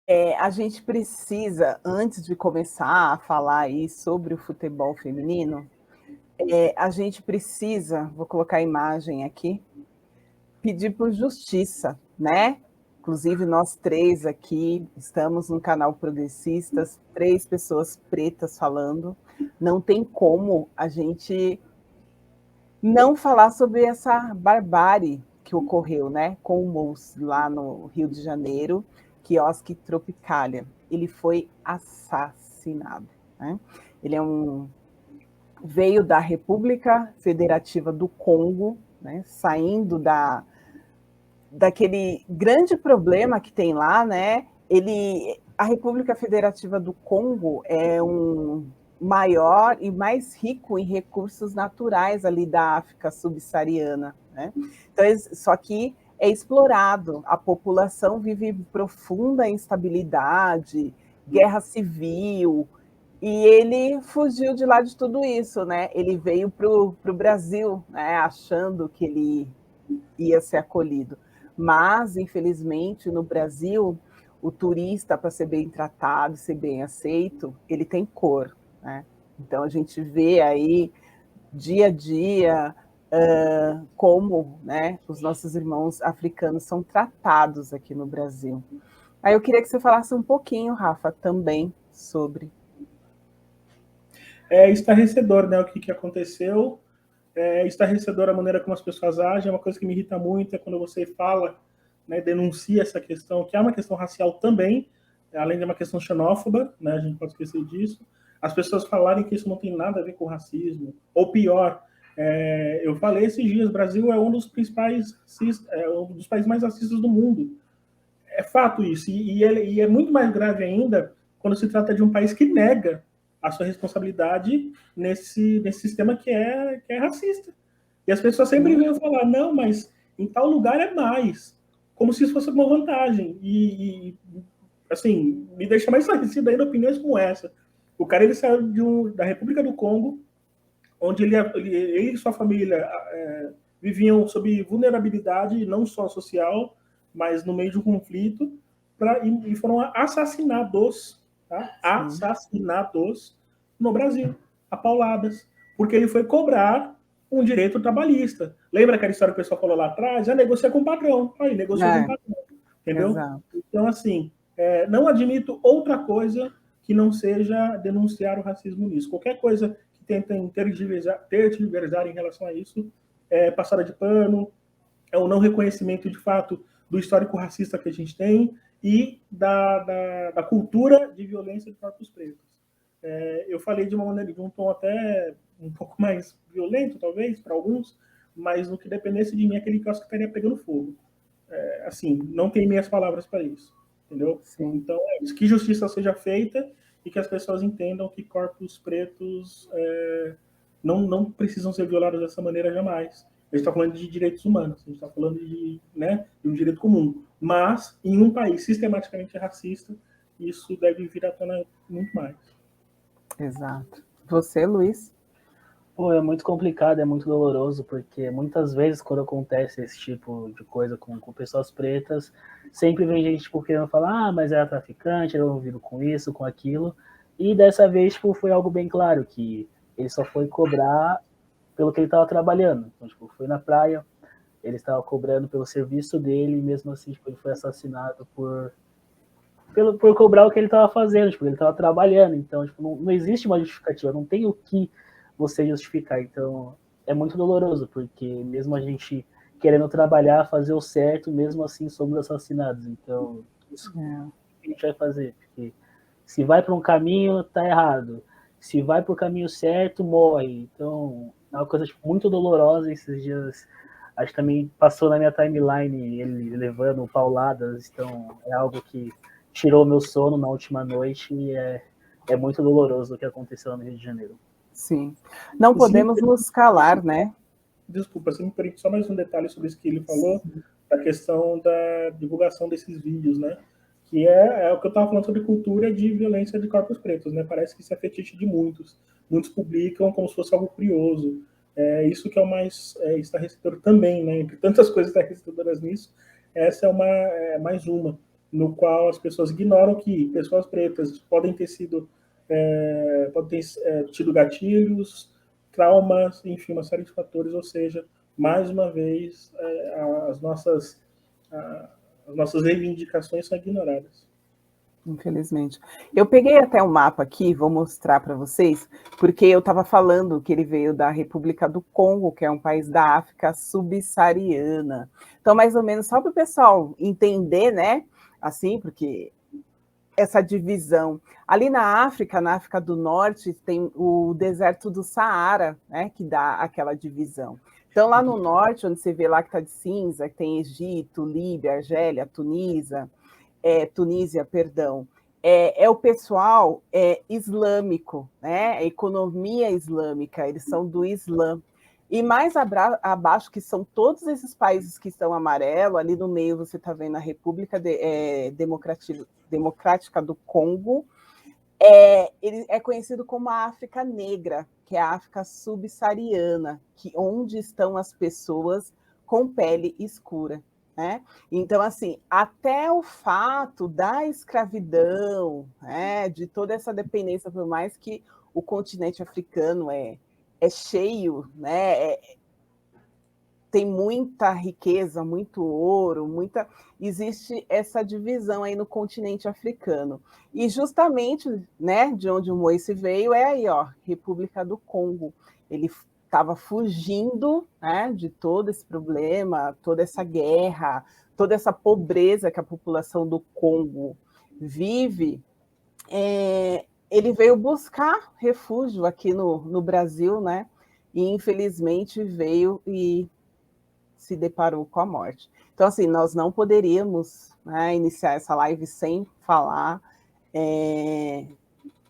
A gente precisa, antes de começar a falar aí sobre o futebol feminino, a gente precisa, vou colocar a imagem aqui, pedir por justiça, né? Inclusive, nós três aqui estamos no canal Progressistas, 3 pessoas pretas falando. Não tem como a gente não falar sobre essa barbárie que ocorreu, né, com o moço lá no Rio de Janeiro, quiosque Tropicália. Ele foi assassinado, né? Ele veio da República Federativa do Congo, né, saindo daquele grande problema que tem lá, né? A República Federativa do Congo é um maior e mais rico em recursos naturais ali da África subsaariana, né? Então, só que é explorado, a população vive profunda instabilidade, guerra civil, e ele fugiu de lá de tudo isso, né? Ele veio para o Brasil, né? Achando que ele ia ser acolhido. Mas, infelizmente, no Brasil, o turista, para ser bem tratado, ser bem aceito, ele tem cor, né? Então, a gente vê aí, dia a dia, como, né, os nossos irmãos africanos são tratados aqui no Brasil. Aí eu queria que você falasse um pouquinho, Rafa, também sobre. É estarrecedor, né, o que aconteceu. É estarrecedor a maneira como as pessoas agem. Uma coisa que me irrita muito é quando você fala, né, denuncia essa questão, que é uma questão racial também, além de uma questão xenófoba, né, a gente pode esquecer disso. As pessoas falarem que isso não tem nada a ver com racismo, ou pior, eu falei esses dias, o Brasil é um dos principais, um dos países mais racistas do mundo. É fato isso, e é muito mais grave ainda quando se trata de um país que nega a sua responsabilidade nesse sistema que é racista. E as pessoas sempre vêm falar, não, mas em tal lugar é mais, como se isso fosse uma vantagem. Assim, me deixa mais esclarecido ainda opiniões como essa. O cara ele saiu da República do Congo, onde ele e sua família viviam sob vulnerabilidade, não só social, mas no meio de um conflito, e foram assassinados, tá? Assassinados no Brasil, a pauladas, porque ele foi cobrar um direito trabalhista. Lembra aquela história que o pessoal falou lá atrás? Negocia com o patrão. Aí, negociou com o patrão. Entendeu? Exato. Então, assim, não admito outra coisa que não seja denunciar o racismo nisso. Qualquer coisa que tentem tergiversar em relação a isso é passada de pano, é o não reconhecimento de fato do histórico racista que a gente tem e da cultura de violência de corpos pretos. Eu falei de uma maneira, de um tom até um pouco mais violento, talvez, para alguns, mas no que dependesse de mim, aquele caso estaria pegando fogo. Assim, não tem minhas palavras para isso, entendeu? Sim. Então, é isso. Que justiça seja feita e que as pessoas entendam que corpos pretos não precisam ser violados dessa maneira jamais. A gente está falando de direitos humanos, a gente está falando de um direito comum. Mas, em um país sistematicamente racista, isso deve vir à tona muito mais. Exato. Você, Luiz? Pô, é muito complicado, é muito doloroso, porque muitas vezes quando acontece esse tipo de coisa com pessoas pretas, sempre vem gente tipo, querendo falar, mas era traficante, era envolvido com isso, com aquilo, e dessa vez tipo, foi algo bem claro, que ele só foi cobrar pelo que ele estava trabalhando. Então, tipo, foi na praia, ele estava cobrando pelo serviço dele, e mesmo assim tipo, ele foi assassinado por cobrar o que ele estava fazendo, tipo, ele estava trabalhando, então tipo, não existe uma justificativa, não tem o que você justificar. Então, é muito doloroso, porque mesmo a gente querendo trabalhar, fazer o certo, mesmo assim somos assassinados. Então, isso que a gente vai fazer? Porque se vai para um caminho, tá errado. Se vai para o caminho certo, morre. Então, é uma coisa tipo, muito dolorosa. Esses dias, acho que também passou na minha timeline ele levando pauladas. Então, é algo que tirou meu sono na última noite e é muito doloroso o que aconteceu no Rio de Janeiro. Sim. Não podemos nos calar, né? Desculpa, se me permite só mais um detalhe sobre isso que ele falou, da questão da divulgação desses vídeos, né? Que é o que eu estava falando sobre cultura de violência de corpos pretos, né? Parece que isso é fetiche de muitos. Muitos publicam como se fosse algo curioso. Isso que é o mais estarrecedor também, né? Entre tantas coisas estarrecedoras nisso, essa é mais uma. no qual as pessoas ignoram que pessoas pretas podem ter tido gatilhos, traumas, enfim, uma série de fatores, ou seja, mais uma vez, as nossas reivindicações são ignoradas. Infelizmente. Eu peguei até um mapa aqui, vou mostrar para vocês, porque eu estava falando que ele veio da República do Congo, que é um país da África subsaariana. Então, mais ou menos, só para o pessoal entender, né? Assim, porque essa divisão. Ali na África do Norte, tem o deserto do Saara, né? Que dá aquela divisão. Então, lá no norte, onde você vê lá que está de cinza, que tem Egito, Líbia, Argélia, Tunísia, perdão, é o pessoal islâmico, né? A economia islâmica, eles são do Islã. E mais abaixo, que são todos esses países que estão amarelo, ali no meio você está vendo a República Democrática do Congo, ele é conhecido como a África Negra, que é a África subsaariana, onde estão as pessoas com pele escura. Né? Então, assim, até o fato da escravidão, né, de toda essa dependência, por mais que o continente africano é cheio, né, tem muita riqueza, muito ouro, existe essa divisão aí no continente africano. E justamente, né, de onde o Moise veio é aí, ó, República do Congo. Ele estava fugindo, né, de todo esse problema, toda essa guerra, toda essa pobreza que a população do Congo vive. Ele veio buscar refúgio aqui no Brasil, né, e infelizmente veio e se deparou com a morte. Então, assim, nós não poderíamos, né, iniciar essa live sem falar.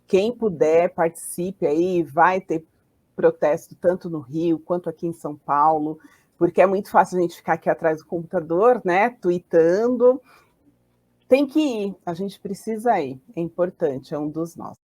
Quem puder, participe aí, vai ter protesto tanto no Rio quanto aqui em São Paulo, porque é muito fácil a gente ficar aqui atrás do computador, né, tweetando. Tem que ir, a gente precisa ir, é importante, é um dos nossos.